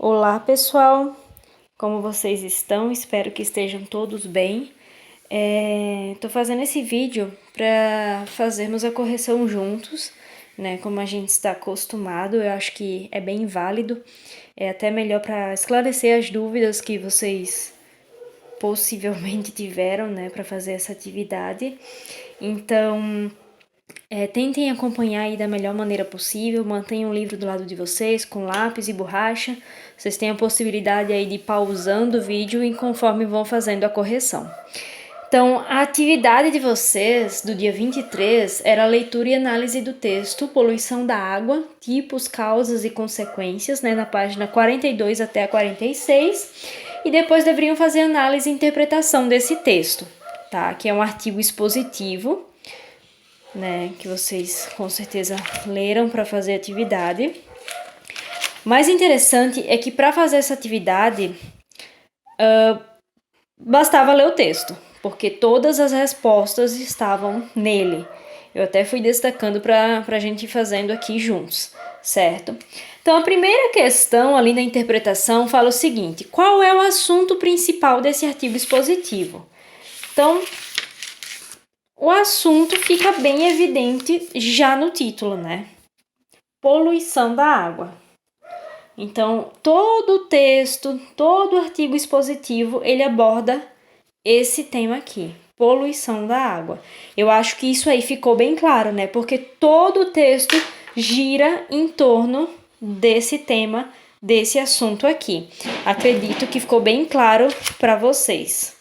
Olá, pessoal! Como vocês estão? Espero que estejam todos bem. Tô fazendo esse vídeo para fazermos a correção juntos, né? Como a gente está acostumado, eu acho que é bem válido. É até melhor para esclarecer as dúvidas que vocês possivelmente tiveram, né, para fazer essa atividade. Então, tentem acompanhar aí da melhor maneira possível, mantenham o livro do lado de vocês, com lápis e borracha. Vocês têm a possibilidade aí de ir pausando o vídeo e conforme vão fazendo a correção. Então, a atividade de vocês do dia 23 era a leitura e análise do texto Poluição da Água, Tipos, Causas e Consequências, né, na página 42 até a 46. E depois deveriam fazer análise e interpretação desse texto, tá? Que é um artigo expositivo, né, que vocês com certeza leram para fazer a atividade. Mais interessante é que para fazer essa atividade bastava ler o texto, porque todas as respostas estavam nele. Eu até fui destacando para a gente ir fazendo aqui juntos, certo? Então, a primeira questão ali na interpretação fala o seguinte: qual é o assunto principal desse artigo expositivo? Então, o assunto fica bem evidente já no título, né? Poluição da água. Então, todo o texto, todo o artigo expositivo, ele aborda esse tema aqui, poluição da água. Eu acho que isso aí ficou bem claro, né? Porque todo o texto gira em torno desse tema, desse assunto aqui. Acredito que ficou bem claro para vocês.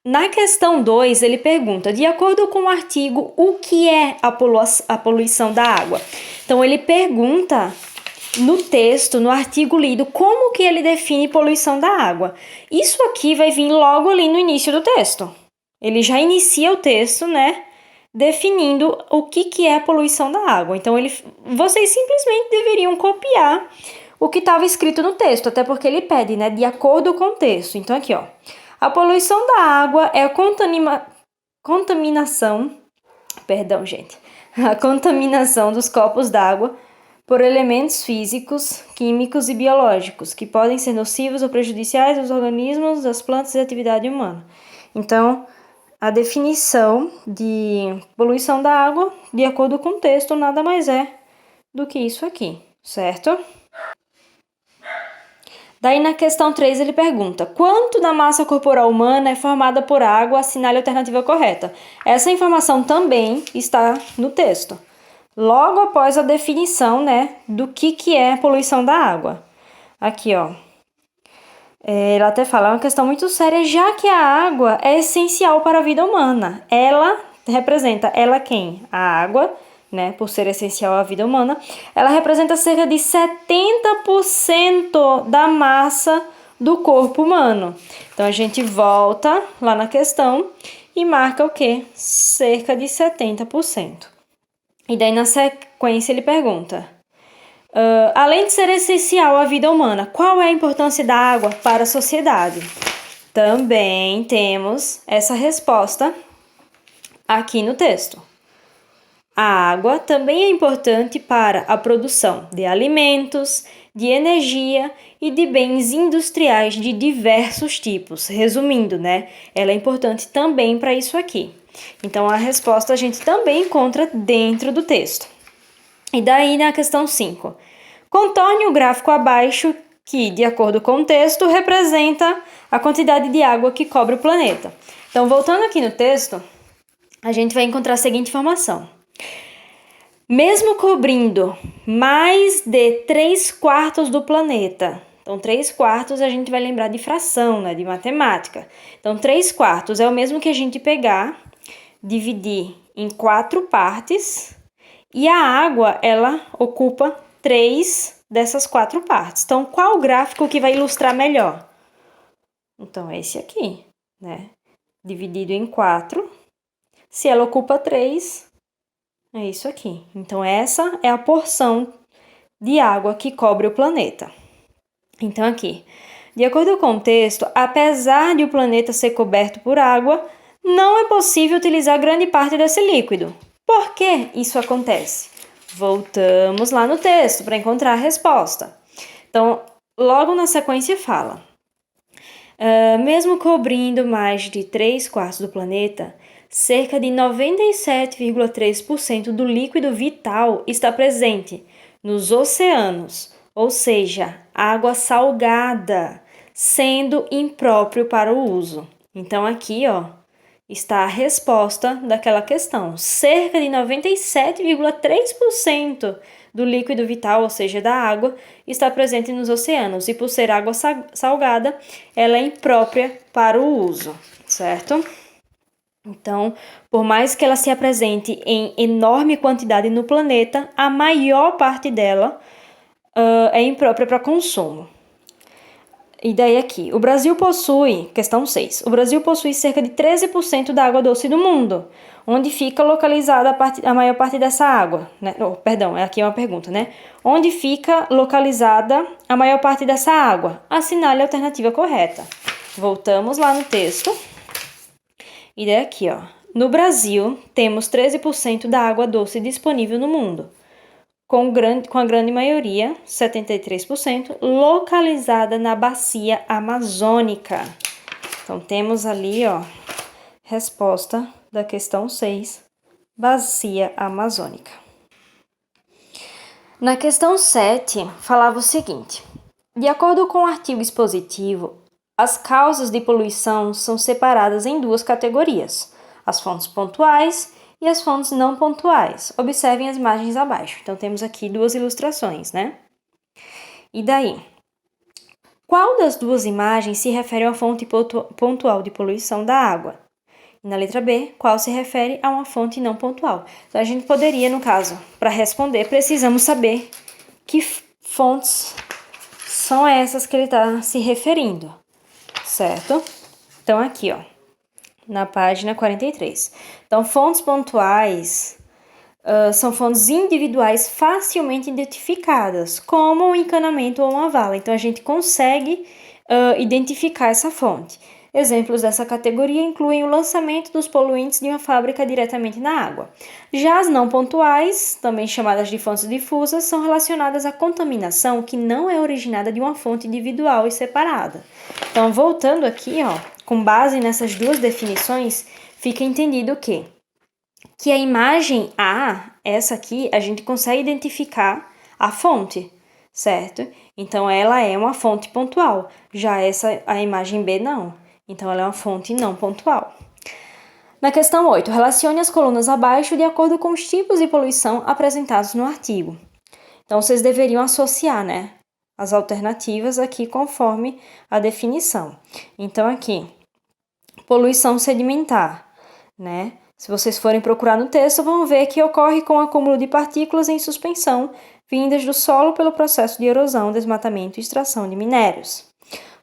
Na questão 2, ele pergunta, de acordo com o artigo, o que é a poluição da água? Então, ele pergunta no texto, no artigo lido, como que ele define poluição da água. Isso aqui vai vir logo ali no início do texto. Ele já inicia o texto, né, definindo o que é a poluição da água. Então, vocês simplesmente deveriam copiar o que estava escrito no texto, até porque ele pede, né, de acordo com o texto. Então, aqui, ó. A poluição da água é a contaminação dos corpos d'água por elementos físicos, químicos e biológicos, que podem ser nocivos ou prejudiciais aos organismos, às plantas e à atividade humana. Então, a definição de poluição da água, de acordo com o texto, nada mais é do que isso aqui, certo? Daí, na questão 3, ele pergunta, quanto da massa corporal humana é formada por água? Assinale a alternativa correta. Essa informação também está no texto. Logo após a definição, né, do que é poluição da água. Aqui, ó. Ela até fala, é uma questão muito séria, já que a água é essencial para a vida humana. Ela representa, quem? A água, né, por ser essencial à vida humana, ela representa cerca de 70% da massa do corpo humano. Então, a gente volta lá na questão e marca o quê? Cerca de 70%. E daí, na sequência, ele pergunta, além de ser essencial à vida humana, qual é a importância da água para a sociedade? Também temos essa resposta aqui no texto. A água também é importante para a produção de alimentos, de energia e de bens industriais de diversos tipos. Resumindo, né? Ela é importante também para isso aqui. Então, a resposta a gente também encontra dentro do texto. E daí, na questão 5. Contorne o gráfico abaixo que, de acordo com o texto, representa a quantidade de água que cobre o planeta. Então, voltando aqui no texto, a gente vai encontrar a seguinte informação. Mesmo cobrindo mais de 3/4 do planeta, então 3/4 a gente vai lembrar de fração, né, de matemática. Então 3/4 é o mesmo que a gente pegar, dividir em 4 partes, e a água, ela ocupa 3 dessas 4 partes. Então, qual o gráfico que vai ilustrar melhor? Então, é esse aqui, né? Dividido em 4, se ela ocupa 3, é isso aqui. Então, essa é a porção de água que cobre o planeta. Então, aqui, de acordo com o texto, apesar de o planeta ser coberto por água, não é possível utilizar grande parte desse líquido. Por que isso acontece? Voltamos lá no texto para encontrar a resposta. Então, logo na sequência fala: mesmo cobrindo mais de 3/4 do planeta, cerca de 97,3% do líquido vital está presente nos oceanos, ou seja, água salgada, sendo impróprio para o uso. Então, aqui, está a resposta daquela questão. Cerca de 97,3% do líquido vital, ou seja, da água, está presente nos oceanos. E por ser água salgada, ela é imprópria para o uso, certo? Então, por mais que ela se apresente em enorme quantidade no planeta, a maior parte dela é imprópria para consumo. E daí aqui, questão 6, o Brasil possui cerca de 13% da água doce do mundo, onde fica localizada a maior parte dessa água, né? Aqui é uma pergunta, né? Onde fica localizada a maior parte dessa água? Assinale a alternativa correta. Voltamos lá no texto. E daí aqui, no Brasil, temos 13% da água doce disponível no mundo, com a grande maioria, 73%, localizada na bacia amazônica. Então, temos ali, resposta da questão 6, bacia amazônica. Na questão 7, falava o seguinte: de acordo com o artigo expositivo, as causas de poluição são separadas em duas categorias: as fontes pontuais e as fontes não pontuais. Observem as imagens abaixo. Então, temos aqui duas ilustrações, né? E daí? Qual das duas imagens se refere a uma fonte pontual de poluição da água? E na letra B, qual se refere a uma fonte não pontual? Então, a gente poderia, no caso, para responder, precisamos saber que fontes são essas que ele está se referindo, certo? Então, aqui, na página 43. Então, fontes pontuais são fontes individuais facilmente identificadas, como um encanamento ou uma vala. Então, a gente consegue identificar essa fonte. Exemplos dessa categoria incluem o lançamento dos poluentes de uma fábrica diretamente na água. Já as não pontuais, também chamadas de fontes difusas, são relacionadas à contaminação que não é originada de uma fonte individual e separada. Então, voltando aqui, com base nessas duas definições, fica entendido que a imagem A, essa aqui, a gente consegue identificar a fonte, certo? Então, ela é uma fonte pontual. Já a imagem B, não. Então, ela é uma fonte não pontual. Na questão 8, relacione as colunas abaixo de acordo com os tipos de poluição apresentados no artigo. Então, vocês deveriam associar, né, as alternativas aqui conforme a definição. Então, aqui, poluição sedimentar, né? Se vocês forem procurar no texto, vão ver que ocorre com o acúmulo de partículas em suspensão vindas do solo pelo processo de erosão, desmatamento e extração de minérios.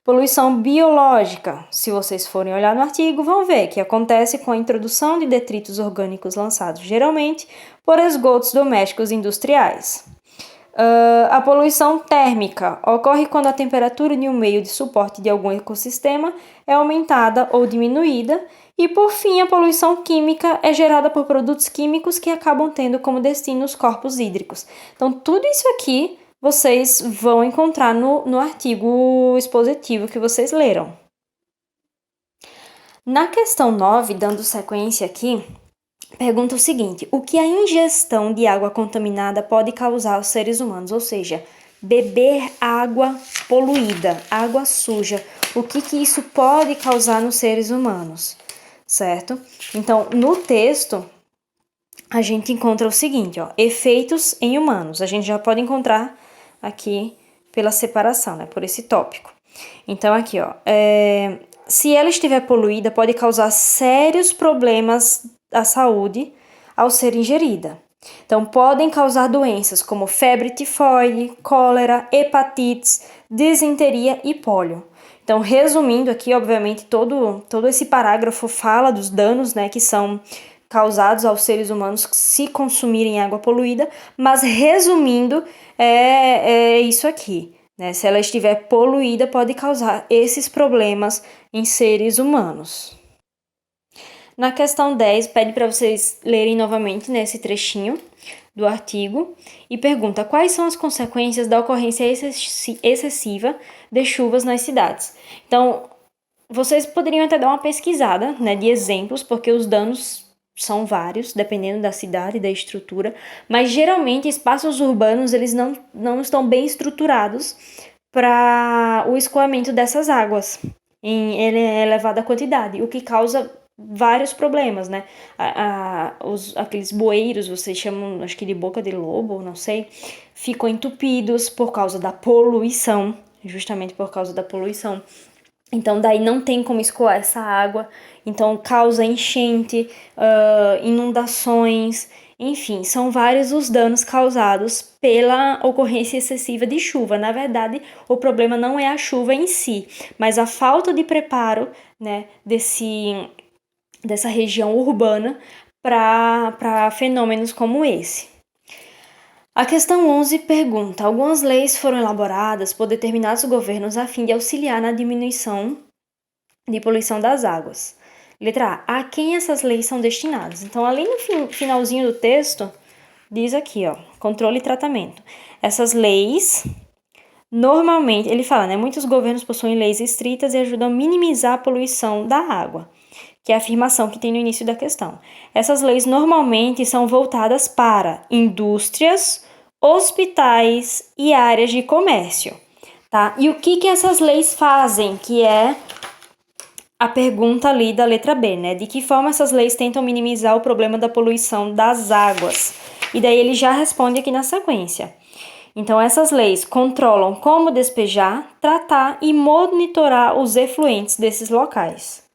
Poluição biológica, se vocês forem olhar no artigo, vão ver que acontece com a introdução de detritos orgânicos lançados geralmente por esgotos domésticos industriais. A poluição térmica ocorre quando a temperatura de um meio de suporte de algum ecossistema é aumentada ou diminuída. E, por fim, a poluição química é gerada por produtos químicos que acabam tendo como destino os corpos hídricos. Então, tudo isso aqui vocês vão encontrar no artigo expositivo que vocês leram. Na questão 9, dando sequência aqui, pergunta o seguinte: o que a ingestão de água contaminada pode causar aos seres humanos? Ou seja, beber água poluída, água suja, o que isso pode causar nos seres humanos, certo? Então, no texto, a gente encontra o seguinte, efeitos em humanos. A gente já pode encontrar aqui pela separação, né, por esse tópico. Então, aqui, se ela estiver poluída, pode causar sérios problemas à saúde ao ser ingerida. Então, podem causar doenças como febre tifoide, cólera, hepatites, disenteria e pólio. Então, resumindo aqui, obviamente, todo esse parágrafo fala dos danos, né, que são causados aos seres humanos se consumirem água poluída, mas resumindo, é isso aqui, né? Se ela estiver poluída, pode causar esses problemas em seres humanos. Na questão 10, pede para vocês lerem novamente nesse trechinho. do artigo e pergunta quais são as consequências da ocorrência excessiva de chuvas nas cidades. Então, vocês poderiam até dar uma pesquisada, né, de exemplos, porque os danos são vários, dependendo da cidade e da estrutura, mas geralmente espaços urbanos eles não estão bem estruturados para o escoamento dessas águas em elevada quantidade, o que causa vários problemas, né? Aqueles bueiros, vocês chamam, acho que de boca de lobo, não sei, ficam entupidos por causa da poluição, justamente por causa da poluição. Então, daí não tem como escoar essa água, então causa enchente, inundações, enfim, são vários os danos causados pela ocorrência excessiva de chuva. Na verdade, o problema não é a chuva em si, mas a falta de preparo, né, dessa região urbana para fenômenos como esse. A questão 11 pergunta: algumas leis foram elaboradas por determinados governos a fim de auxiliar na diminuição de poluição das águas. Letra A. A quem essas leis são destinadas? Então, ali no finalzinho do texto, diz aqui, ó, controle e tratamento. Essas leis, normalmente, ele fala, né, muitos governos possuem leis estritas e ajudam a minimizar a poluição da água, que é a afirmação que tem no início da questão. Essas leis normalmente são voltadas para indústrias, hospitais e áreas de comércio, tá? E o que essas leis fazem, que é a pergunta ali da letra B, né? De que forma essas leis tentam minimizar o problema da poluição das águas? E daí ele já responde aqui na sequência. Então, essas leis controlam como despejar, tratar e monitorar os efluentes desses locais.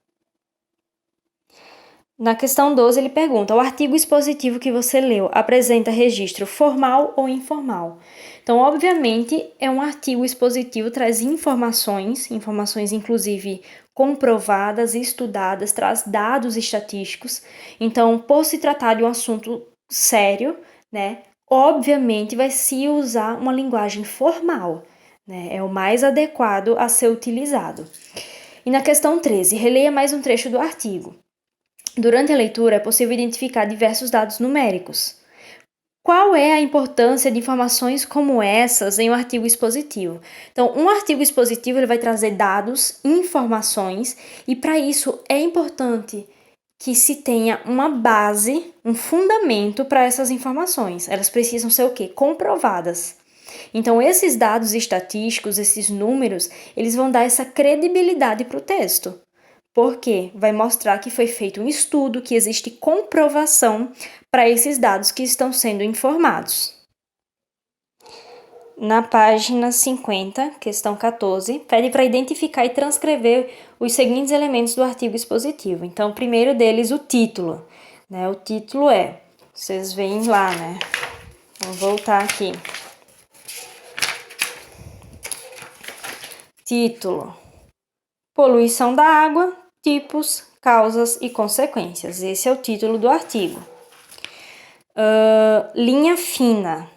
Na questão 12, ele pergunta: o artigo expositivo que você leu apresenta registro formal ou informal? Então, obviamente, é um artigo expositivo, traz informações inclusive comprovadas, estudadas, traz dados estatísticos. Então, por se tratar de um assunto sério, né, obviamente vai se usar uma linguagem formal, né, é o mais adequado a ser utilizado. E na questão 13, releia mais um trecho do artigo. Durante a leitura, é possível identificar diversos dados numéricos. Qual é a importância de informações como essas em um artigo expositivo? Então, um artigo expositivo ele vai trazer dados, informações, e para isso é importante que se tenha uma base, um fundamento para essas informações. Elas precisam ser o quê? Comprovadas. Então, esses dados estatísticos, esses números, eles vão dar essa credibilidade para o texto. Porque vai mostrar que foi feito um estudo, que existe comprovação para esses dados que estão sendo informados. Na página 50, questão 14, pede para identificar e transcrever os seguintes elementos do artigo expositivo. Então, o primeiro deles, o título. Né? O título vocês veem lá, né? Vamos voltar aqui. Título: Poluição da água, tipos, causas e consequências. Esse é o título do artigo. Linha fina,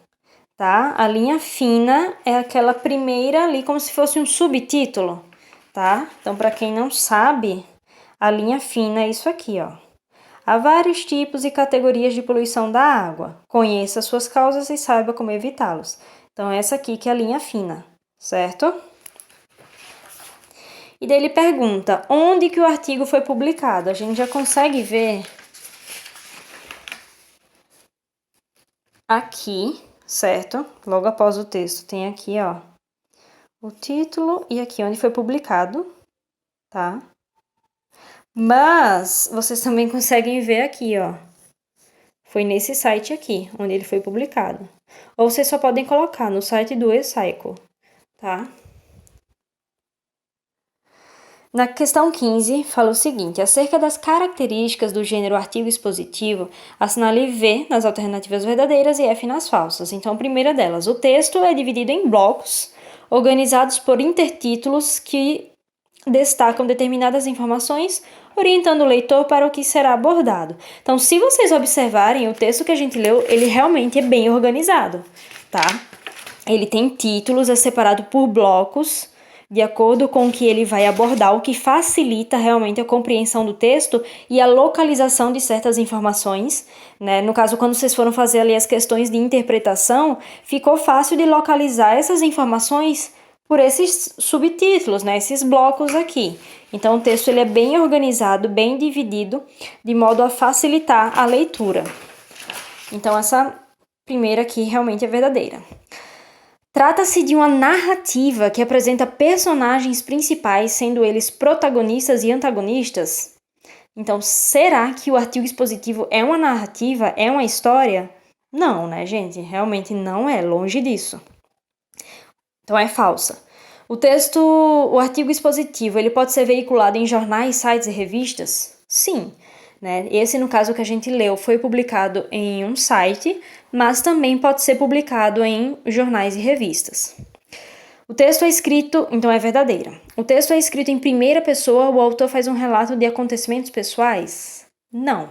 tá? A linha fina é aquela primeira ali, como se fosse um subtítulo, tá? Então, para quem não sabe, a linha fina é isso aqui, ó. Há vários tipos e categorias de poluição da água. Conheça suas causas e saiba como evitá-los. Então, essa aqui que é a linha fina, certo? E daí ele pergunta, onde que o artigo foi publicado? A gente já consegue ver aqui, certo? Logo após o texto tem aqui, ó, o título e aqui onde foi publicado, tá? Mas vocês também conseguem ver aqui, ó, foi nesse site aqui, onde ele foi publicado. Ou vocês só podem colocar no site do eCycle, tá? Na questão 15, fala o seguinte: acerca das características do gênero artigo expositivo, assinale V nas alternativas verdadeiras e F nas falsas. Então, a primeira delas, o texto é dividido em blocos, organizados por intertítulos que destacam determinadas informações, orientando o leitor para o que será abordado. Então, se vocês observarem, o texto que a gente leu, ele realmente é bem organizado, tá? Ele tem títulos, é separado por blocos, de acordo com o que ele vai abordar, o que facilita realmente a compreensão do texto e a localização de certas informações, né? No caso, quando vocês foram fazer ali as questões de interpretação, ficou fácil de localizar essas informações por esses subtítulos, né? Esses blocos aqui. Então, o texto ele é bem organizado, bem dividido, de modo a facilitar a leitura. Então, essa primeira aqui realmente é verdadeira. Trata-se de uma narrativa que apresenta personagens principais, sendo eles protagonistas e antagonistas. Então, será que o artigo expositivo é uma narrativa? É uma história? Não, né, gente? Realmente não é, longe disso. Então, é falsa. O artigo expositivo, ele pode ser veiculado em jornais, sites e revistas? Sim. Né? Esse, no caso que a gente leu, foi publicado em um site, mas também pode ser publicado em jornais e revistas. O texto é escrito, então é verdadeira. O texto é escrito em primeira pessoa, o autor faz um relato de acontecimentos pessoais? Não.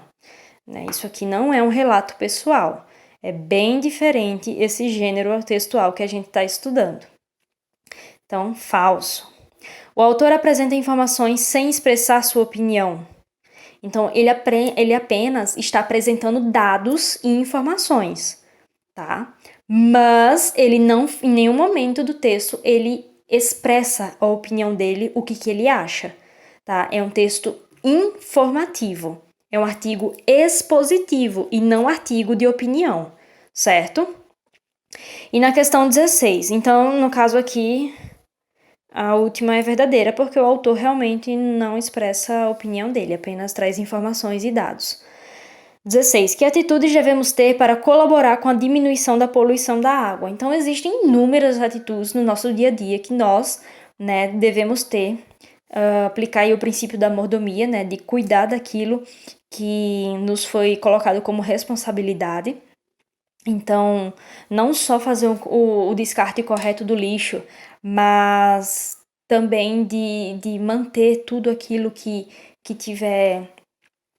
Né? Isso aqui não é um relato pessoal. É bem diferente esse gênero textual que a gente está estudando. Então, falso. O autor apresenta informações sem expressar sua opinião. Então, ele apenas está apresentando dados e informações, tá? Mas ele não, em nenhum momento do texto, ele expressa a opinião dele, o que ele acha, tá? É um texto informativo, é um artigo expositivo e não artigo de opinião, certo? E na questão 16, então, no caso aqui, a última é verdadeira porque o autor realmente não expressa a opinião dele, apenas traz informações e dados. 16. Que atitudes devemos ter para colaborar com a diminuição da poluição da água? Então, existem inúmeras atitudes no nosso dia a dia que nós, né, devemos ter, aplicar aí o princípio da mordomia, né, de cuidar daquilo que nos foi colocado como responsabilidade. Então, não só fazer o descarte correto do lixo, mas também de manter tudo aquilo que tiver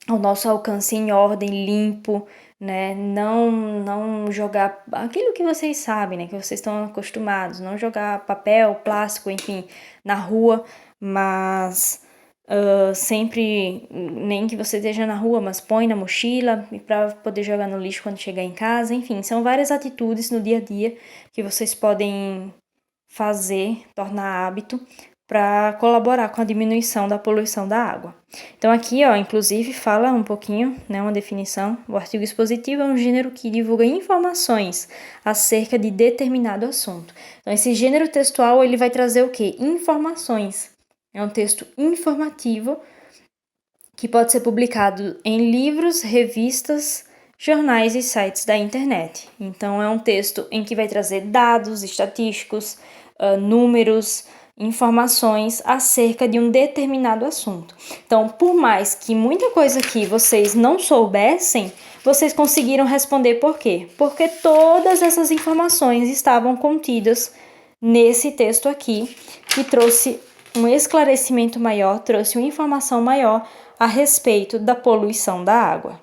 ao nosso alcance em ordem, limpo, né? Não jogar aquilo que vocês sabem, né? Que vocês estão acostumados, não jogar papel, plástico, enfim, na rua, mas sempre, nem que você esteja na rua, mas põe na mochila para poder jogar no lixo quando chegar em casa, enfim, são várias atitudes no dia a dia que vocês podem fazer, tornar hábito para colaborar com a diminuição da poluição da água. Então aqui, inclusive fala um pouquinho, né, uma definição. O artigo expositivo é um gênero que divulga informações acerca de determinado assunto. Então esse gênero textual, ele vai trazer o quê? Informações. É um texto informativo que pode ser publicado em livros, revistas, jornais e sites da internet. Então, é um texto em que vai trazer dados estatísticos, números, informações acerca de um determinado assunto. Então, por mais que muita coisa aqui vocês não soubessem, vocês conseguiram responder por quê? Porque todas essas informações estavam contidas nesse texto aqui, que trouxe um esclarecimento maior, trouxe uma informação maior a respeito da poluição da água.